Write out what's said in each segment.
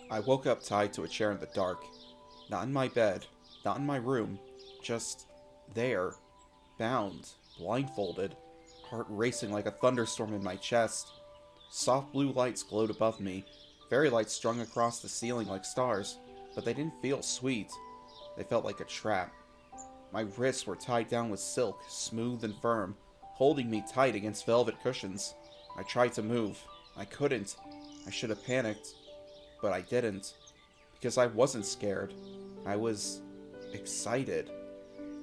I woke up tied to a chair in the dark. Not in my bed, not in my room, just there, bound, blindfolded, heart racing like a thunderstorm in my chest. Soft blue lights glowed above me, fairy lights strung across the ceiling like stars, but they didn't feel sweet. They felt like a trap. My wrists were tied down with silk, smooth and firm, holding me tight against velvet cushions. I tried to move. I couldn't. I should have panicked, but I didn't. Because I wasn't scared. I was excited.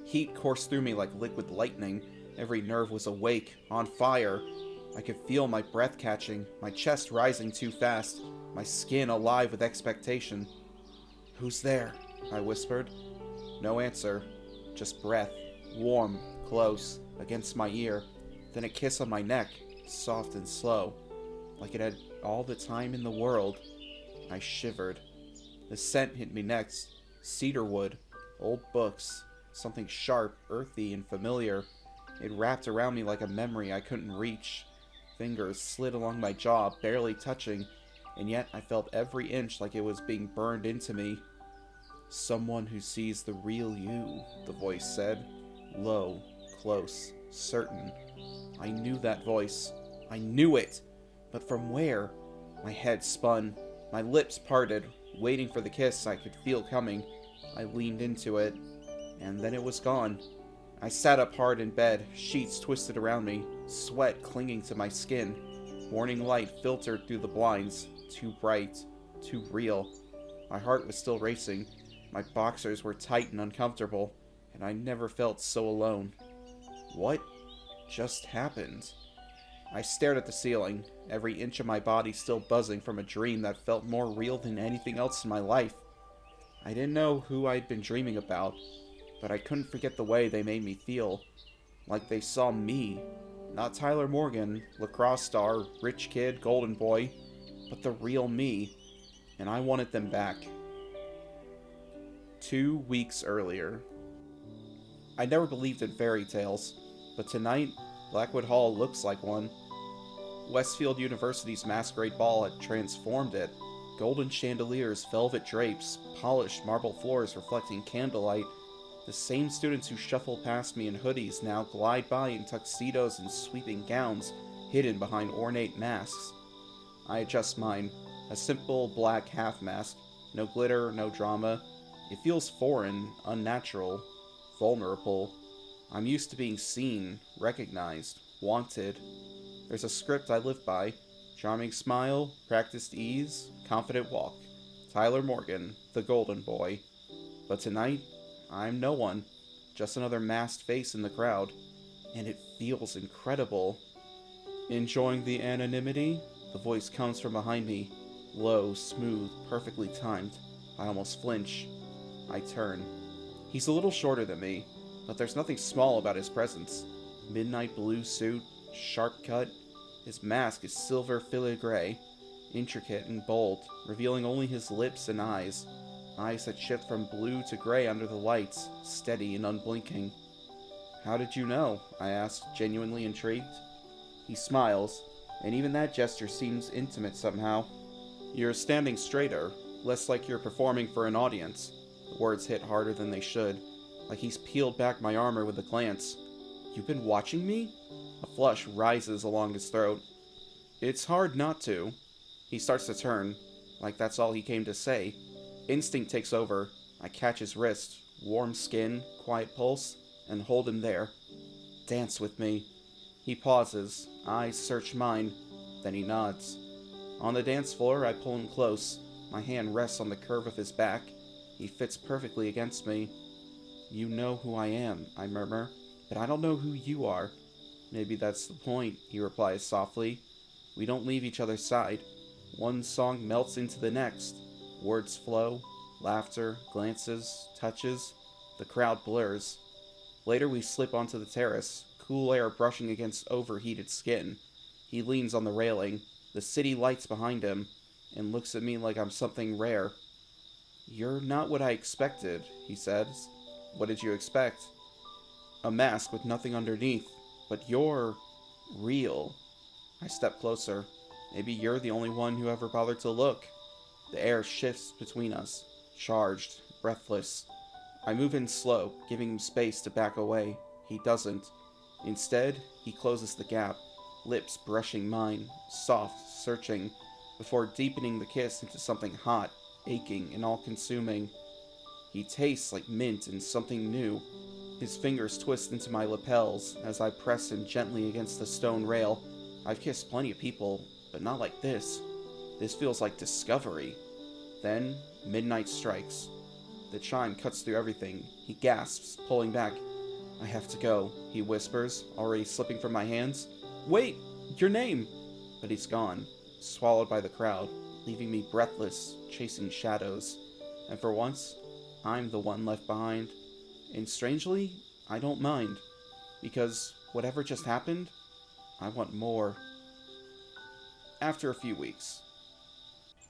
Heat coursed through me like liquid lightning. Every nerve was awake, on fire. I could feel my breath catching, my chest rising too fast, my skin alive with expectation. "Who's there?" I whispered. No answer, just breath, warm, close, against my ear, then a kiss on my neck, soft and slow, like it had all the time in the world. I shivered. The scent hit me next, cedarwood, old books, something sharp, earthy, and familiar. It wrapped around me like a memory I couldn't reach. Fingers slid along my jaw, barely touching, and yet I felt every inch like it was being burned into me. "Someone who sees the real you," the voice said. Low, close, certain. I knew that voice. I knew it! But from where? My head spun. My lips parted, waiting for the kiss I could feel coming. I leaned into it, and then it was gone. I sat up hard in bed, sheets twisted around me, sweat clinging to my skin. Morning light filtered through the blinds, too bright, too real. My heart was still racing. My boxers were tight and uncomfortable, and I never felt so alone. What just happened? I stared at the ceiling, every inch of my body still buzzing from a dream that felt more real than anything else in my life. I didn't know who I'd been dreaming about, but I couldn't forget the way they made me feel. Like they saw me. Not Tyler Morgan, lacrosse star, rich kid, golden boy, but the real me. And I wanted them back. 2 weeks earlier. I never believed in fairy tales, but tonight, Blackwood Hall looks like one. Westfield University's masquerade ball had transformed it. Golden chandeliers, velvet drapes, polished marble floors reflecting candlelight. The same students who shuffle past me in hoodies now glide by in tuxedos and sweeping gowns, hidden behind ornate masks. I adjust mine, a simple black half mask, no glitter, no drama. It feels foreign, unnatural, vulnerable. I'm used to being seen, recognized, wanted. There's a script I live by. Charming smile, practiced ease, confident walk. Tyler Morgan, the golden boy. But tonight, I'm no one. Just another masked face in the crowd. And it feels incredible. "Enjoying the anonymity?" The voice comes from behind me. Low, smooth, perfectly timed. I almost flinch. I turn. He's a little shorter than me, but there's nothing small about his presence. Midnight blue suit, sharp cut. His mask is silver filigree, intricate and bold, revealing only his lips and eyes. Eyes that shift from blue to gray under the lights, steady and unblinking. "How did you know?" I asked, genuinely intrigued. He smiles, and even that gesture seems intimate somehow. "You're standing straighter, less like you're performing for an audience." The words hit harder than they should, like he's peeled back my armor with a glance. "You've been watching me?" A flush rises along his throat. "It's hard not to." He starts to turn, like that's all he came to say. Instinct takes over. I catch his wrist, warm skin, quiet pulse, and hold him there. "Dance with me." He pauses, eyes search mine, then he nods. On the dance floor, I pull him close. My hand rests on the curve of his back. He fits perfectly against me. "You know who I am," I murmur, "but I don't know who you are." "Maybe that's the point," he replies softly. We don't leave each other's side. One song melts into the next. Words flow, laughter, glances, touches. The crowd blurs. Later we slip onto the terrace, cool air brushing against overheated skin. He leans on the railing, the city lights behind him, and looks at me like I'm something rare. "You're not what I expected," he says. "What did you expect?" "A mask with nothing underneath. But you're real." I step closer. "Maybe you're the only one who ever bothered to look." The air shifts between us, charged, breathless. I move in slow, giving him space to back away. He doesn't. Instead, he closes the gap, lips brushing mine, soft, searching, before deepening the kiss into something hot, aching, and all-consuming. He tastes like mint and something new. His fingers twist into my lapels as I press him gently against the stone rail. I've kissed plenty of people, but not like this. This feels like discovery. Then, midnight strikes. The chime cuts through everything. He gasps, pulling back. "I have to go," he whispers, already slipping from my hands. "Wait! Your name!" But he's gone, swallowed by the crowd, leaving me breathless, chasing shadows. And for once, I'm the one left behind. And strangely, I don't mind. Because whatever just happened, I want more. After a few weeks.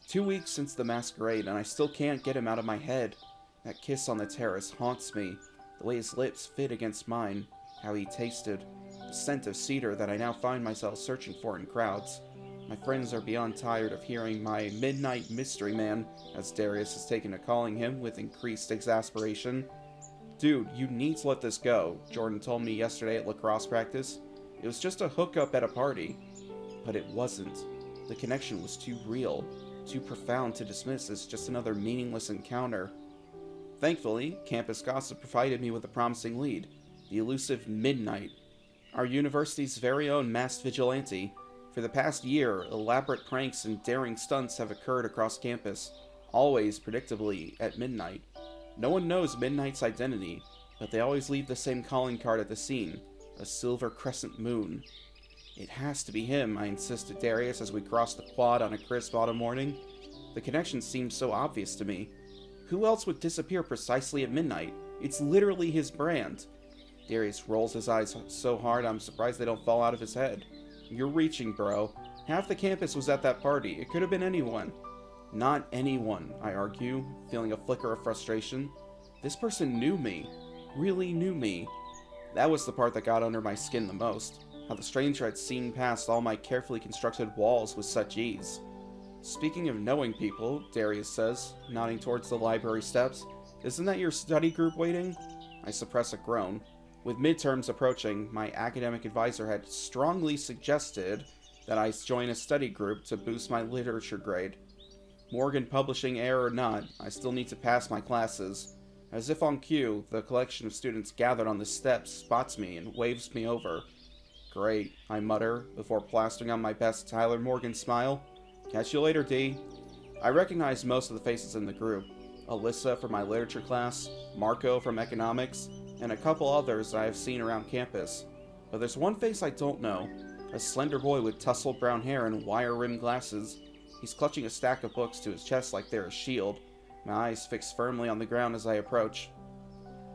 2 weeks since the masquerade, and I still can't get him out of my head. That kiss on the terrace haunts me. The way his lips fit against mine. How he tasted. The scent of cedar that I now find myself searching for in crowds. My friends are beyond tired of hearing my midnight mystery man, as Darius has taken to calling him with increased exasperation. "Dude, you need to let this go," Jordan told me yesterday at lacrosse practice. "It was just a hookup at a party." But it wasn't. The connection was too real, too profound to dismiss as just another meaningless encounter. Thankfully, campus gossip provided me with a promising lead. The elusive Midnight, our university's very own masked vigilante. For the past year, elaborate pranks and daring stunts have occurred across campus, always, predictably, at midnight. No one knows Midnight's identity, but they always leave the same calling card at the scene, a silver crescent moon. "It has to be him," I insisted Darius as we crossed the quad on a crisp autumn morning. The connection seemed so obvious to me. Who else would disappear precisely at midnight? It's literally his brand. Darius rolls his eyes so hard I'm surprised they don't fall out of his head. "You're reaching, bro. Half the campus was at that party. It could have been anyone." "Not anyone," I argue, feeling a flicker of frustration. This person knew me. Really knew me. That was the part that got under my skin the most. How the stranger had seen past all my carefully constructed walls with such ease. "Speaking of knowing people," Darius says, nodding towards the library steps, "isn't that your study group waiting?" I suppress a groan. With midterms approaching, my academic advisor had strongly suggested that I join a study group to boost my literature grade. Morgan Publishing heir or not, I still need to pass my classes. As if on cue, the collection of students gathered on the steps spots me and waves me over. "Great," I mutter, before plastering on my best Tyler Morgan smile. "Catch you later, D." I recognize most of the faces in the group. Alyssa from my literature class, Marco from economics, and a couple others I have seen around campus. But there's one face I don't know. A slender boy with tousled brown hair and wire-rimmed glasses. He's clutching a stack of books to his chest like they're a shield. My eyes fixed firmly on the ground as I approach.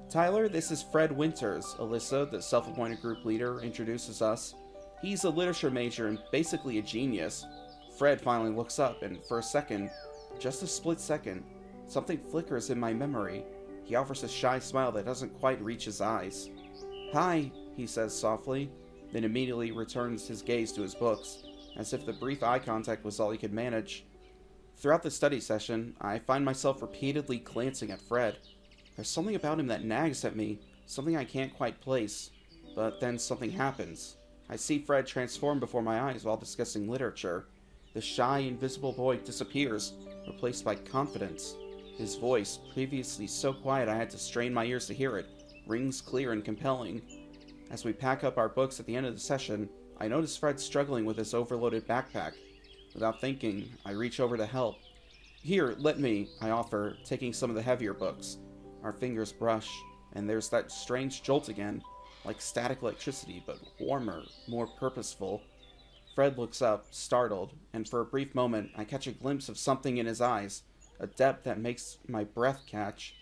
"Tyler, this is Fred Winters," Alyssa, the self-appointed group leader, introduces us. He's a literature major and basically a genius. Fred finally looks up, and for a second, just a split second, something flickers in my memory. He offers a shy smile that doesn't quite reach his eyes. "Hi," he says softly, then immediately returns his gaze to his books, as if the brief eye contact was all he could manage. Throughout the study session, I find myself repeatedly glancing at Fred. There's something about him that nags at me, something I can't quite place. But then something happens. I see Fred transform before my eyes while discussing literature. The shy, invisible boy disappears, replaced by confidence. His voice, previously so quiet I had to strain my ears to hear it, rings clear and compelling. As we pack up our books at the end of the session, I notice Fred struggling with his overloaded backpack. Without thinking, I reach over to help. "Here, let me," I offer, taking some of the heavier books. Our fingers brush, and there's that strange jolt again, like static electricity, but warmer, more purposeful. Fred looks up, startled, and for a brief moment I catch a glimpse of something in his eyes, a depth that makes my breath catch.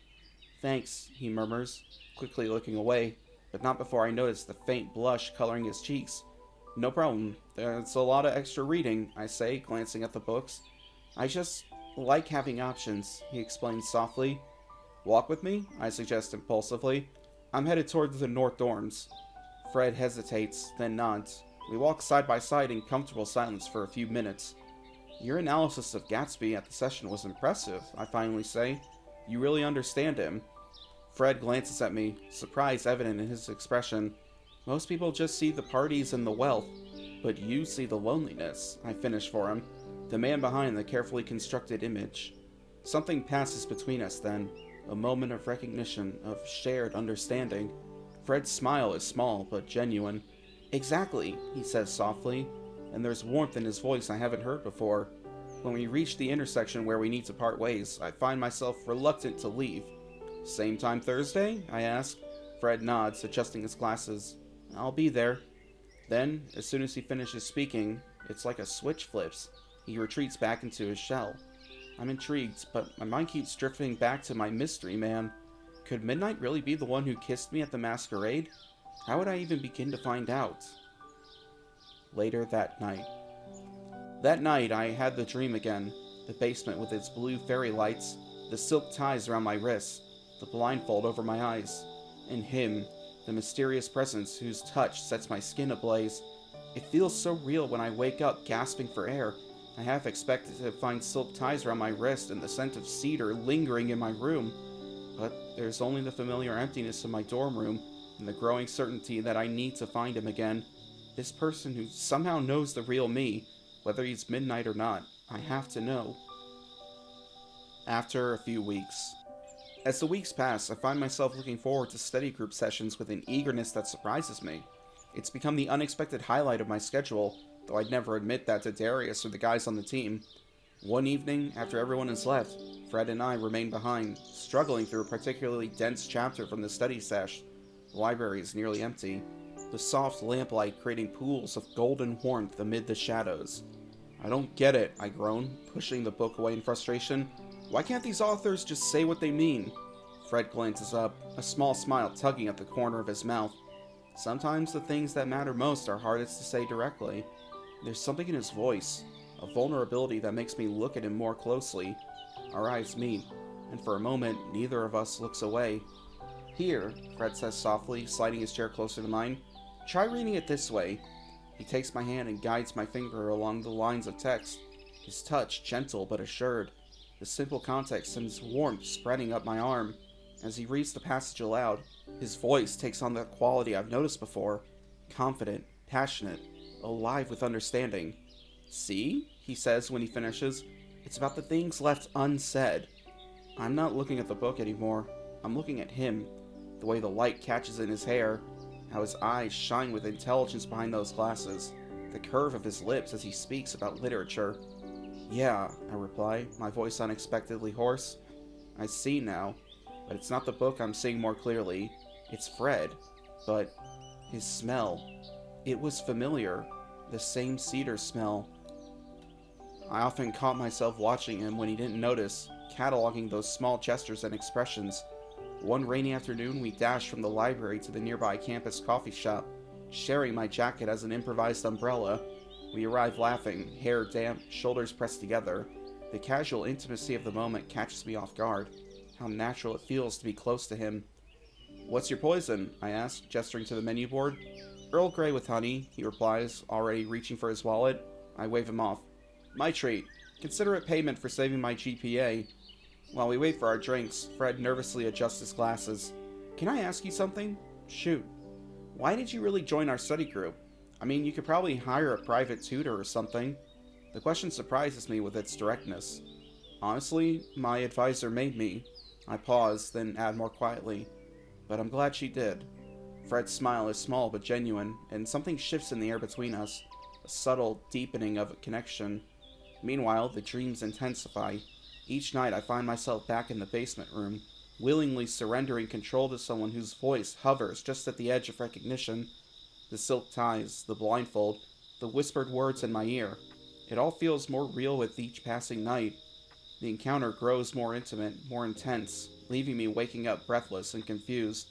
"Thanks," he murmurs, quickly looking away, but not before I notice the faint blush coloring his cheeks. "No problem. There's a lot of extra reading," I say, glancing at the books. "I just like having options," he explains softly. "Walk with me?" I suggest impulsively. "I'm headed towards the north dorms." Fred hesitates, then nods. We walk side by side in comfortable silence for a few minutes. Your analysis of Gatsby at the session was impressive, I finally say. You really understand him. Fred glances at me, surprise evident in his expression. Most people just see the parties and the wealth, but you see the loneliness, I finish for him, the man behind the carefully constructed image. Something passes between us then, a moment of recognition, of shared understanding. Fred's smile is small, but genuine. Exactly, he says softly, and there's warmth in his voice I haven't heard before. When we reach the intersection where we need to part ways, I find myself reluctant to leave. Same time Thursday? I ask. Fred nods, adjusting his glasses. I'll be there. Then, as soon as he finishes speaking, it's like a switch flips. He retreats back into his shell. I'm intrigued, but my mind keeps drifting back to my mystery man. Could Midnight really be the one who kissed me at the masquerade? How would I even begin to find out? Later that night. That night, I had the dream again. The basement with its blue fairy lights, the silk ties around my wrists, the blindfold over my eyes, and him, the mysterious presence whose touch sets my skin ablaze. It feels so real when I wake up gasping for air. I half expected to find silk ties around my wrist and the scent of cedar lingering in my room. But there's only the familiar emptiness of my dorm room and the growing certainty that I need to find him again. This person who somehow knows the real me, whether he's Midnight or not, I have to know. After a few weeks. As the weeks pass, I find myself looking forward to study group sessions with an eagerness that surprises me. It's become the unexpected highlight of my schedule, though I'd never admit that to Darius or the guys on the team. One evening, after everyone has left, Fred and I remain behind, struggling through a particularly dense chapter from the study sesh. The library is nearly empty, the soft lamplight creating pools of golden warmth amid the shadows. I don't get it, I groan, pushing the book away in frustration. Why can't these authors just say what they mean? Fred glances up, a small smile tugging at the corner of his mouth. Sometimes the things that matter most are hardest to say directly. There's something in his voice, a vulnerability that makes me look at him more closely. Our eyes meet, and for a moment, neither of us looks away. Here, Fred says softly, sliding his chair closer to mine. Try reading it this way. He takes my hand and guides my finger along the lines of text, his touch gentle but assured. The simple context sends warmth spreading up my arm. As he reads the passage aloud, his voice takes on that quality I've noticed before. Confident, passionate, alive with understanding. See? He says when he finishes. It's about the things left unsaid. I'm not looking at the book anymore. I'm looking at him. The way the light catches in his hair. How his eyes shine with intelligence behind those glasses. The curve of his lips as he speaks about literature. Yeah, I reply, my voice unexpectedly hoarse. I see now, but it's not the book I'm seeing more clearly. It's Fred, but his smell. It was familiar, the same cedar smell. I often caught myself watching him when he didn't notice, cataloging those small gestures and expressions. One rainy afternoon, we dashed from the library to the nearby campus coffee shop, sharing my jacket as an improvised umbrella. We arrive laughing, hair damp, shoulders pressed together. The casual intimacy of the moment catches me off guard. How natural it feels to be close to him. What's your poison? I ask, gesturing to the menu board. Earl Grey with honey, he replies, already reaching for his wallet. I wave him off. My treat. Considerate payment for saving my GPA. While we wait for our drinks, Fred nervously adjusts his glasses. Can I ask you something? Shoot. Why did you really join our study group? I mean, you could probably hire a private tutor or something. The question surprises me with its directness. Honestly, my advisor made me. I pause, then add more quietly. But I'm glad she did. Fred's smile is small but genuine, and something shifts in the air between us. A subtle deepening of a connection. Meanwhile, the dreams intensify. Each night I find myself back in the basement room, willingly surrendering control to someone whose voice hovers just at the edge of recognition. The silk ties, the blindfold, the whispered words in my ear. It all feels more real with each passing night. The encounter grows more intimate, more intense, leaving me waking up breathless and confused.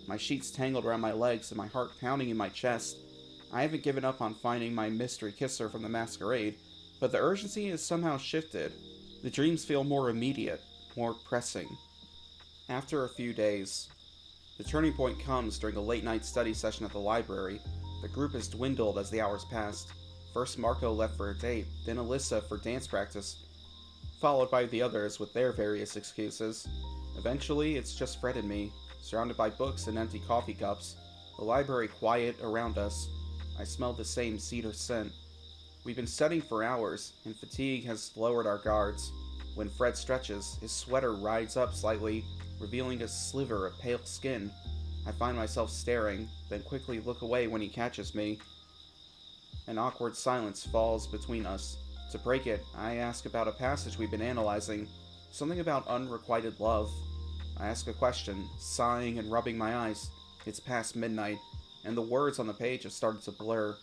My sheets tangled around my legs and my heart pounding in my chest. I haven't given up on finding my mystery kisser from the masquerade, but the urgency has somehow shifted. The dreams feel more immediate, more pressing. After a few days, the turning point comes during a late-night study session at the library. The group has dwindled as the hours passed. First Marco left for a date, then Alyssa for dance practice, followed by the others with their various excuses. Eventually, it's just Fred and me, surrounded by books and empty coffee cups, the library quiet around us. I smell the same cedar scent. We've been studying for hours, and fatigue has lowered our guards. When Fred stretches, his sweater rides up slightly, revealing a sliver of pale skin. I find myself staring, then quickly look away when he catches me. An awkward silence falls between us. To break it, I ask about a passage we've been analyzing, something about unrequited love. I ask a question, sighing and rubbing my eyes. It's past midnight, and the words on the page have started to blur.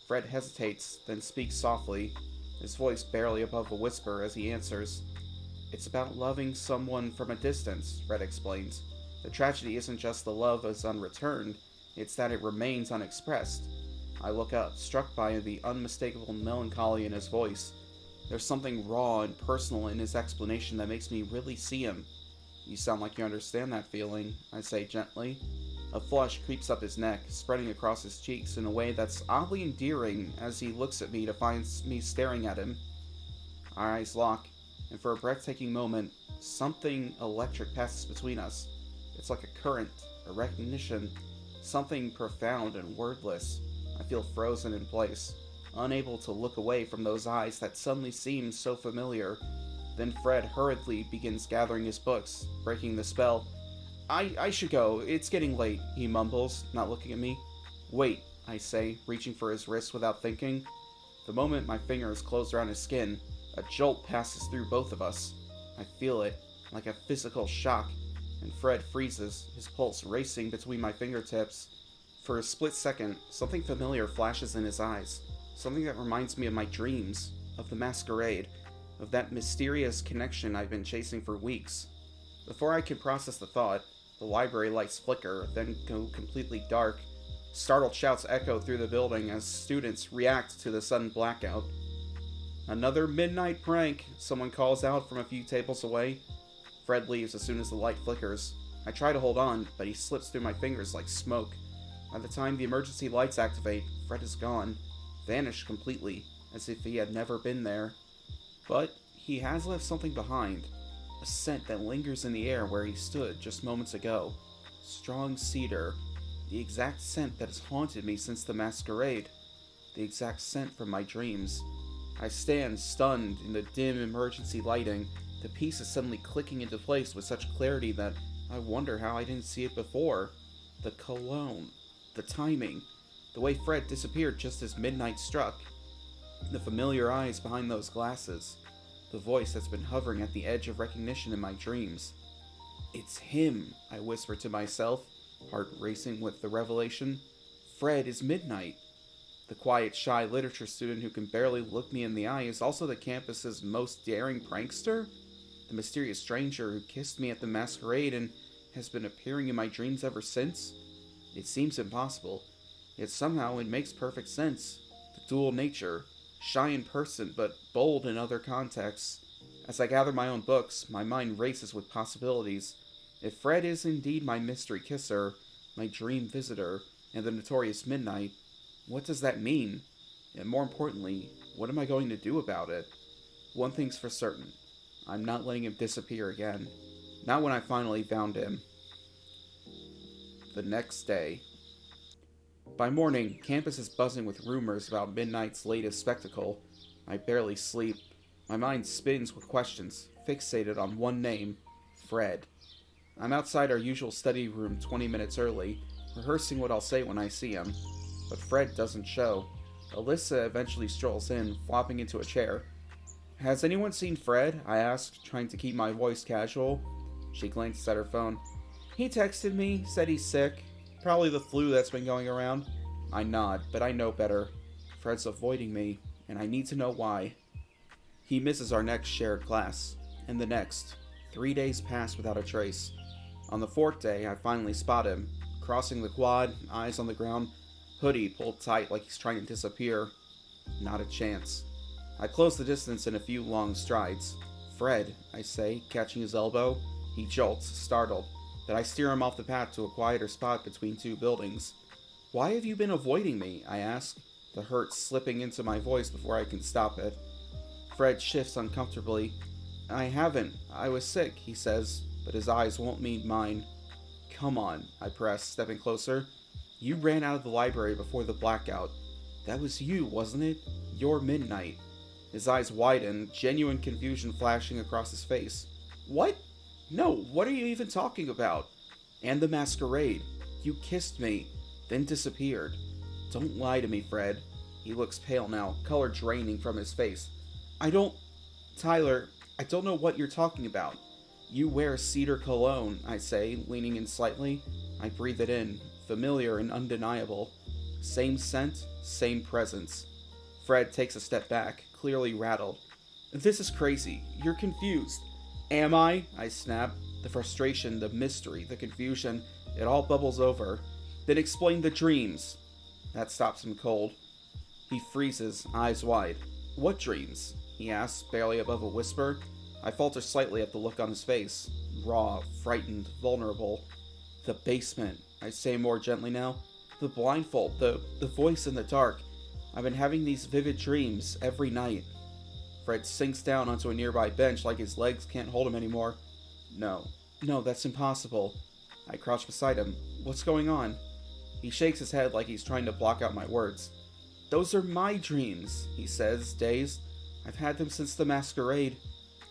Fred hesitates, then speaks softly, his voice barely above a whisper as he answers. It's about loving someone from a distance, Fred explains. The tragedy isn't just the love is unreturned, it's that it remains unexpressed. I look up, struck by the unmistakable melancholy in his voice. There's something raw and personal in his explanation that makes me really see him. You sound like you understand that feeling, I say gently. A flush creeps up his neck, spreading across his cheeks in a way that's oddly endearing as he looks at me to find me staring at him. Our eyes lock, and for a breathtaking moment, something electric passes between us. It's like a current, a recognition, something profound and wordless. I feel frozen in place, unable to look away from those eyes that suddenly seem so familiar. Then Fred hurriedly begins gathering his books, breaking the spell. I should go. It's getting late, he mumbles, not looking at me. Wait, I say, reaching for his wrist without thinking. The moment my fingers close around his skin, a jolt passes through both of us. I feel it, like a physical shock, and Fred freezes, his pulse racing between my fingertips. For a split second, something familiar flashes in his eyes, something that reminds me of my dreams, of the masquerade, of that mysterious connection I've been chasing for weeks. Before I can process the thought, the library lights flicker, then go completely dark. Startled shouts echo through the building as students react to the sudden blackout. Another midnight prank, someone calls out from a few tables away. Fred leaves as soon as the light flickers. I try to hold on, but he slips through my fingers like smoke. By the time the emergency lights activate, Fred is gone, vanished completely, as if he had never been there. But he has left something behind. A scent that lingers in the air where he stood just moments ago. Strong cedar. The exact scent that has haunted me since the masquerade. The exact scent from my dreams. I stand stunned in the dim emergency lighting, the pieces suddenly clicking into place with such clarity that I wonder how I didn't see it before. The cologne. The timing. The way Fred disappeared just as midnight struck. The familiar eyes behind those glasses. The voice that's been hovering at the edge of recognition in my dreams. It's him, I whisper to myself, heart racing with the revelation. Fred is Midnight. The quiet, shy literature student who can barely look me in the eye is also the campus's most daring prankster? The mysterious stranger who kissed me at the masquerade and has been appearing in my dreams ever since? It seems impossible, yet somehow it makes perfect sense. The dual nature. Shy in person, but bold in other contexts. As I gather my own books, my mind races with possibilities. If Fred is indeed my mystery kisser, my dream visitor, and the notorious Midnight, what does that mean? And more importantly, what am I going to do about it? One thing's for certain. I'm not letting him disappear again. Not when I finally found him. The next day. By morning, campus is buzzing with rumors about Midnight's latest spectacle. I barely sleep. My mind spins with questions, fixated on one name, Fred. I'm outside our usual study room 20 minutes early, rehearsing what I'll say when I see him. But Fred doesn't show. Alyssa eventually strolls in, flopping into a chair. Has anyone seen Fred? I ask, trying to keep my voice casual. She glances at her phone. He texted me, said he's sick. Probably the flu that's been going around. I nod, but I know better. Fred's avoiding me, and I need to know why. He misses our next shared class, and the next. 3 days pass without a trace. On the 4th day, I finally spot him, crossing the quad, eyes on the ground, hoodie pulled tight like he's trying to disappear. Not a chance. I close the distance in a few long strides. Fred, I say, catching his elbow. He jolts, startled, but I steer him off the path to a quieter spot between two buildings. Why have you been avoiding me? I ask. the hurt slipping into my voice before I can stop it. Fred shifts uncomfortably. I haven't. I was sick, he says, but his eyes won't meet mine. Come on, I press, stepping closer. You ran out of the library before the blackout. That was you, wasn't it? Your midnight. His eyes widen, genuine confusion flashing across his face. What? No, what are you even talking about? And the masquerade. You kissed me, then disappeared. Don't lie to me, Fred. He looks pale now, color draining from his face. Tyler, I don't know what you're talking about. You wear cedar cologne, I say, leaning in slightly. I breathe it in, familiar and undeniable. Same scent, same presence. Fred takes a step back, clearly rattled. This is crazy. You're confused. Am I? I snap. The frustration, the mystery, the confusion, it all bubbles over. Then explain the dreams. That stops him cold. He freezes, eyes wide. What dreams? He asks, barely above a whisper. I falter slightly at the look on his face. Raw, frightened, vulnerable. The basement, I say more gently now. The blindfold, the voice in the dark. I've been having these vivid dreams every night. Fred sinks down onto a nearby bench like his legs can't hold him anymore. No, that's impossible. I crouch beside him. What's going on? He shakes his head like he's trying to block out my words. Those are my dreams, he says, dazed. I've had them since the masquerade.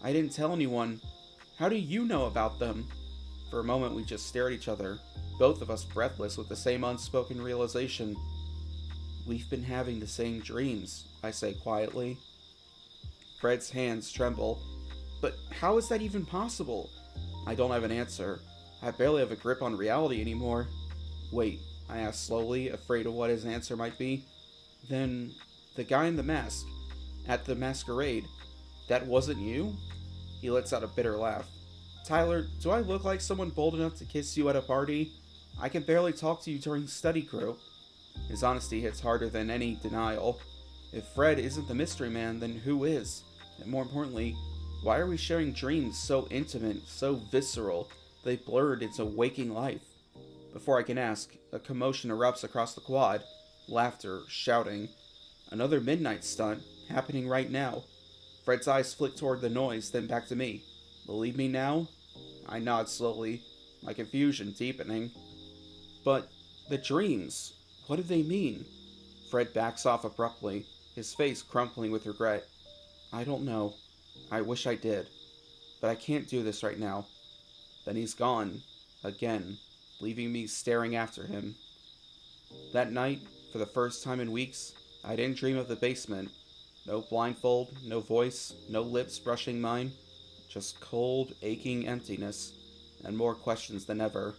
I didn't tell anyone. How do you know about them? For a moment we just stare at each other, both of us breathless with the same unspoken realization. We've been having the same dreams, I say quietly. Fred's hands tremble. But how is that even possible? I don't have an answer. I barely have a grip on reality anymore. Wait, I ask slowly, afraid of what his answer might be. Then, the guy in the mask, at the masquerade, that wasn't you? He lets out a bitter laugh. Tyler, do I look like someone bold enough to kiss you at a party? I can barely talk to you during study group. His honesty hits harder than any denial. If Fred isn't the mystery man, then who is? And more importantly, why are we sharing dreams so intimate, so visceral, they blurred into waking life? Before I can ask, a commotion erupts across the quad. Laughter, shouting. Another midnight stunt, happening right now. Fred's eyes flick toward the noise, then back to me. Believe me now? I nod slowly, my confusion deepening. But the dreams, what do they mean? Fred backs off abruptly, his face crumpling with regret. I don't know. I wish I did. But I can't do this right now. Then he's gone, again, leaving me staring after him. That night, for the first time in weeks, I didn't dream of the basement. No blindfold, no voice, no lips brushing mine. Just cold, aching emptiness, and more questions than ever.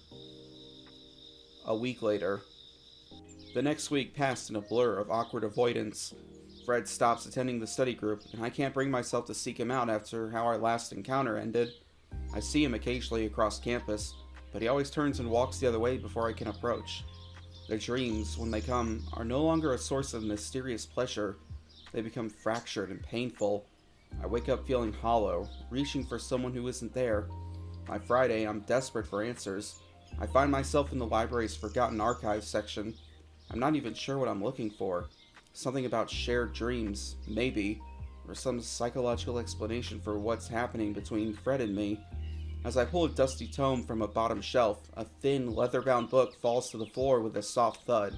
A week later. The next week passed in a blur of awkward avoidance. Fred stops attending the study group, and I can't bring myself to seek him out after how our last encounter ended. I see him occasionally across campus, but he always turns and walks the other way before I can approach. The dreams, when they come, are no longer a source of mysterious pleasure. They become fractured and painful. I wake up feeling hollow, reaching for someone who isn't there. By Friday, I'm desperate for answers. I find myself in the library's forgotten archives section. I'm not even sure what I'm looking for. Something about shared dreams, maybe, or some psychological explanation for what's happening between Fred and me. As I pull a dusty tome from a bottom shelf, a thin, leather-bound book falls to the floor with a soft thud.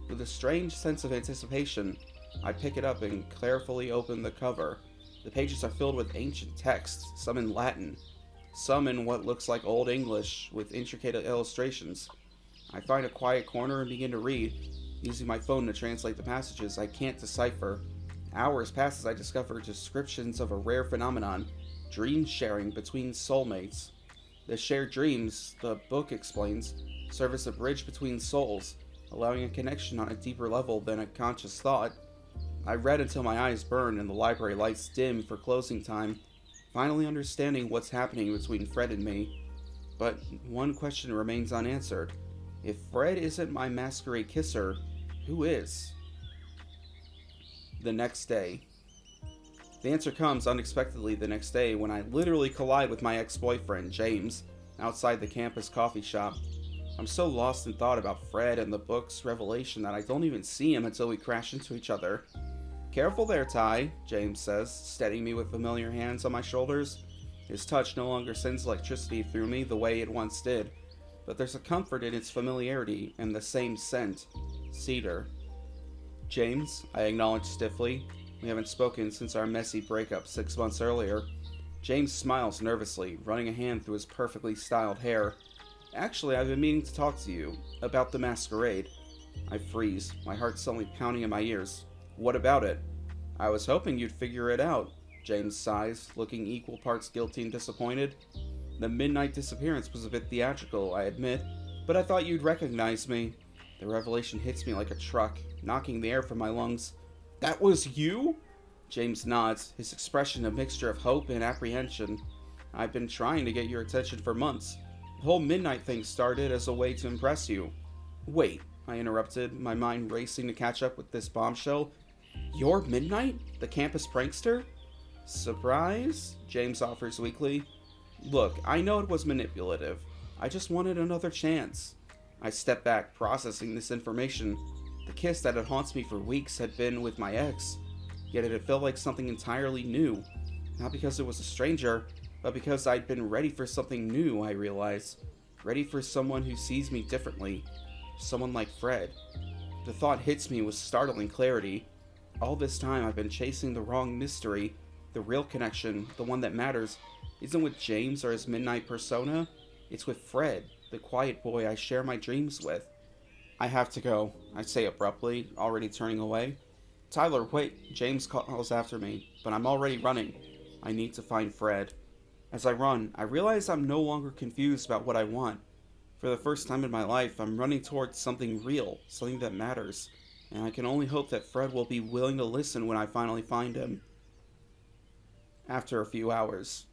With a strange sense of anticipation, I pick it up and carefully open the cover. The pages are filled with ancient texts, some in Latin, some in what looks like Old English, with intricate illustrations. I find a quiet corner and begin to read, using my phone to translate the passages I can't decipher. Hours pass as I discover descriptions of a rare phenomenon, dream sharing between soulmates. The shared dreams, the book explains, serve as a bridge between souls, allowing a connection on a deeper level than a conscious thought. I read until my eyes burn and the library lights dim for closing time, finally understanding what's happening between Fred and me. But one question remains unanswered. If Fred isn't my masquerade kisser, who is? The next day. The answer comes unexpectedly the next day when I literally collide with my ex-boyfriend, James, outside the campus coffee shop. I'm so lost in thought about Fred and the book's revelation that I don't even see him until we crash into each other. Careful there, Ty, James says, steadying me with familiar hands on my shoulders. His touch no longer sends electricity through me the way it once did, but there's a comfort in its familiarity and the same scent. Cedar. James, I acknowledge stiffly. We haven't spoken since our messy breakup 6 months earlier. James smiles nervously, running a hand through his perfectly styled hair. Actually, I've been meaning to talk to you about the masquerade. I freeze, my heart suddenly pounding in my ears. What about it? I was hoping you'd figure it out, James sighs, looking equal parts guilty and disappointed. The midnight disappearance was a bit theatrical, I admit, but I thought you'd recognize me. The revelation hits me like a truck, knocking the air from my lungs. That was you? James nods, his expression a mixture of hope and apprehension. I've been trying to get your attention for months. The whole midnight thing started as a way to impress you. Wait, I interrupted, my mind racing to catch up with this bombshell. You're Midnight? The campus prankster? Surprise? James offers weakly. Look, I know it was manipulative. I just wanted another chance. I step back, processing this information. The kiss that had haunted me for weeks had been with my ex, yet it had felt like something entirely new. Not because it was a stranger, but because I'd been ready for something new, I realized. Ready for someone who sees me differently. Someone like Fred. The thought hits me with startling clarity. All this time I've been chasing the wrong mystery. The real connection, the one that matters, isn't with James or his midnight persona. It's with Fred, the quiet boy I share my dreams with. I have to go, I say abruptly, already turning away. Tyler, wait, James calls after me, but I'm already running. I need to find Fred. As I run, I realize I'm no longer confused about what I want. For the first time in my life, I'm running towards something real, something that matters, and I can only hope that Fred will be willing to listen when I finally find him. After a few hours.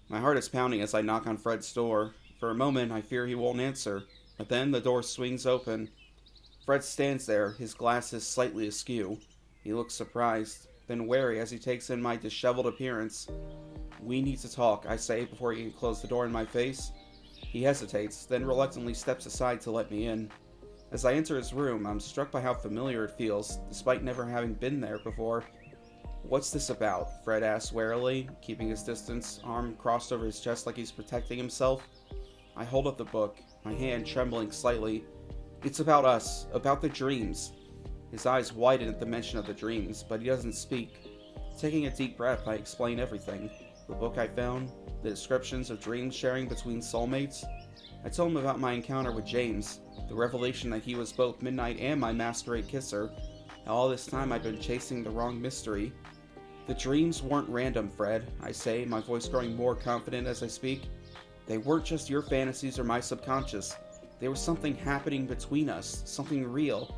My heart is pounding as I knock on Fred's door. For a moment, I fear he won't answer, but then the door swings open. Fred stands there, his glasses slightly askew. He looks surprised, then wary as he takes in my disheveled appearance. We need to talk, I say before he can close the door in my face. He hesitates, then reluctantly steps aside to let me in. As I enter his room, I'm struck by how familiar it feels, despite never having been there before. What's this about? Fred asks warily, keeping his distance, arm crossed over his chest like he's protecting himself. I hold up the book, my hand trembling slightly. It's about us, about the dreams. His eyes widen at the mention of the dreams, but he doesn't speak. Taking a deep breath, I explain everything. The book I found, the descriptions of dreams sharing between soulmates. I told him about my encounter with James, the revelation that he was both Midnight and my masquerade kisser. All this time I'd been chasing the wrong mystery. The dreams weren't random, Fred, I say, my voice growing more confident as I speak. They weren't just your fantasies or my subconscious. There was something happening between us, something real.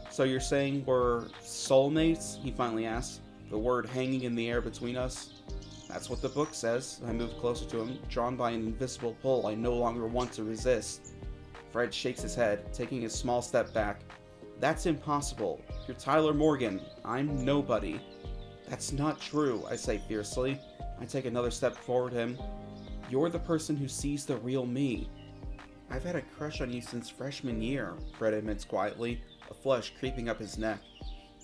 So you're saying we're soulmates? He finally asks, the word hanging in the air between us. That's what the book says. I move closer to him, drawn by an invisible pull I no longer want to resist. Fred shakes his head, taking a small step back. That's impossible. You're Tyler Morgan. I'm nobody. That's not true, I say fiercely. I take another step forward him. You're the person who sees the real me. I've had a crush on you since freshman year, Fred admits quietly, a flush creeping up his neck.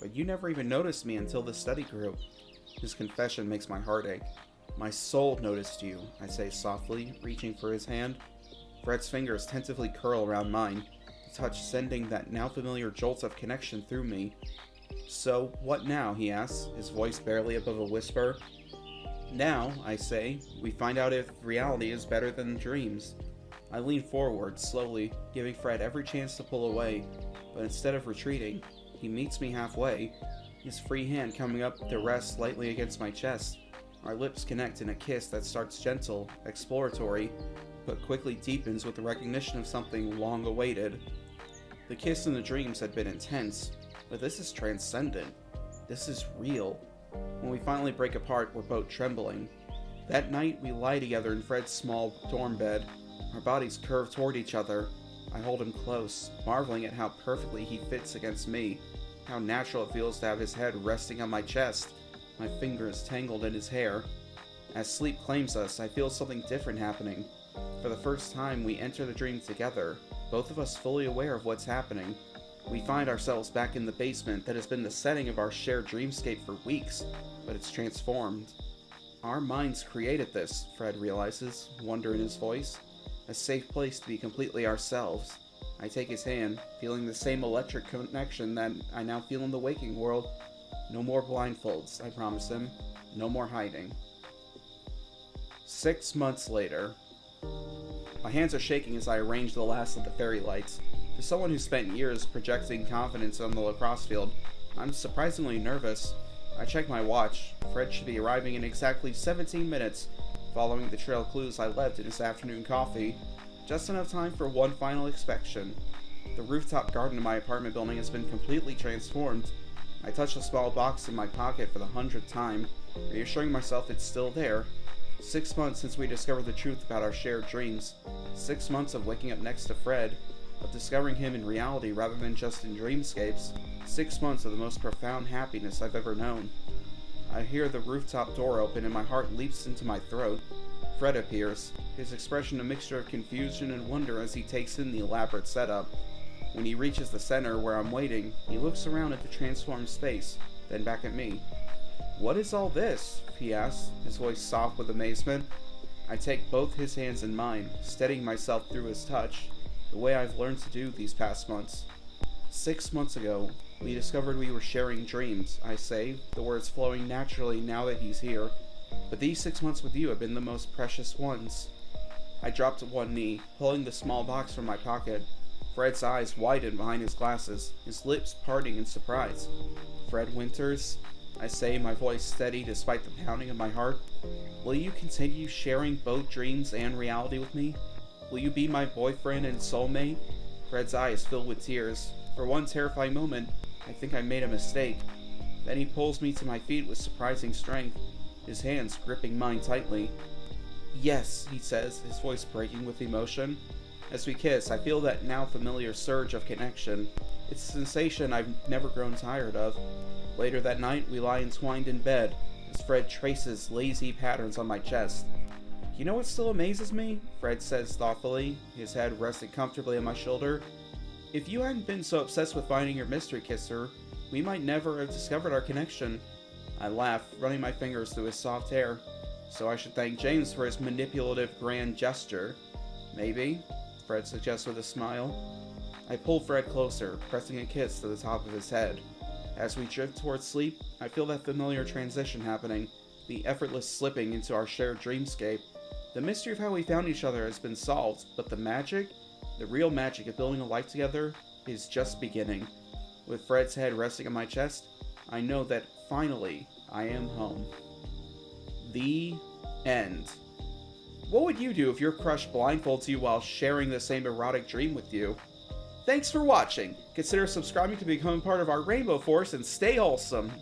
But you never even noticed me until the study group. His confession makes my heart ache. My soul noticed you, I say softly, reaching for his hand. Fred's fingers tentatively curl around mine, the touch sending that now familiar jolt of connection through me. So, what now, he asks, his voice barely above a whisper. Now, I say, we find out if reality is better than dreams. I lean forward, slowly, giving Fred every chance to pull away, but instead of retreating, he meets me halfway, his free hand coming up to rest lightly against my chest. Our lips connect in a kiss that starts gentle, exploratory, but quickly deepens with the recognition of something long awaited. The kiss in the dreams had been intense, but this is transcendent. This is real. When we finally break apart, we're both trembling. That night, we lie together in Fred's small dorm bed. Our bodies curve toward each other. I hold him close, marveling at how perfectly he fits against me, how natural it feels to have his head resting on my chest, my fingers tangled in his hair. As sleep claims us, I feel something different happening. For the first time, we enter the dream together, both of us fully aware of what's happening. We find ourselves back in the basement that has been the setting of our shared dreamscape for weeks, but it's transformed. Our minds created this, Fred realizes, wonder in his voice. A safe place to be completely ourselves. I take his hand, feeling the same electric connection that I now feel in the waking world. No more blindfolds, I promise him. No more hiding. 6 months later. My hands are shaking as I arrange the last of the fairy lights. For someone who spent years projecting confidence on the lacrosse field, I'm surprisingly nervous. I check my watch. Fred should be arriving in exactly 17 minutes, following the trail clues I left in his afternoon coffee. Just enough time for one final inspection. The rooftop garden in my apartment building has been completely transformed. I touch a small box in my pocket for the 100th time, reassuring myself it's still there. 6 months since we discovered the truth about our shared dreams. 6 months of waking up next to Fred, of discovering him in reality rather than just in dreamscapes. 6 months of the most profound happiness I've ever known. I hear the rooftop door open and my heart leaps into my throat. Fred appears, his expression a mixture of confusion and wonder as he takes in the elaborate setup. When he reaches the center where I'm waiting, he looks around at the transformed space, then back at me. "What is all this?" he asks, his voice soft with amazement. I take both his hands in mine, steadying myself through his touch, the way I've learned to do these past months. 6 months ago, we discovered we were sharing dreams, I say, the words flowing naturally now that he's here. But these 6 months with you have been the most precious ones. I drop to one knee, pulling the small box from my pocket. Fred's eyes widen behind his glasses, his lips parting in surprise. "Fred Winters," I say, my voice steady despite the pounding of my heart. "Will you continue sharing both dreams and reality with me? Will you be my boyfriend and soulmate?" Fred's eyes fill with tears. For one terrifying moment, I think I made a mistake. Then he pulls me to my feet with surprising strength, his hands gripping mine tightly. "Yes," he says, his voice breaking with emotion. As we kiss, I feel that now familiar surge of connection. It's a sensation I've never grown tired of. Later that night, we lie entwined in bed, as Fred traces lazy patterns on my chest. "You know what still amazes me?" Fred says thoughtfully, his head resting comfortably on my shoulder. "If you hadn't been so obsessed with finding your mystery kisser, we might never have discovered our connection." I laugh, running my fingers through his soft hair. "So I should thank James for his manipulative grand gesture." "Maybe," Fred suggests with a smile. I pull Fred closer, pressing a kiss to the top of his head. As we drift towards sleep, I feel that familiar transition happening, the effortless slipping into our shared dreamscape. The mystery of how we found each other has been solved, but the magic, the real magic of building a life together, is just beginning. With Fred's head resting on my chest, I know that finally I am home. The end. What would you do if your crush blindfolds you while sharing the same erotic dream with you? Thanks for watching. Consider subscribing to become part of our Rainbow Force and stay wholesome.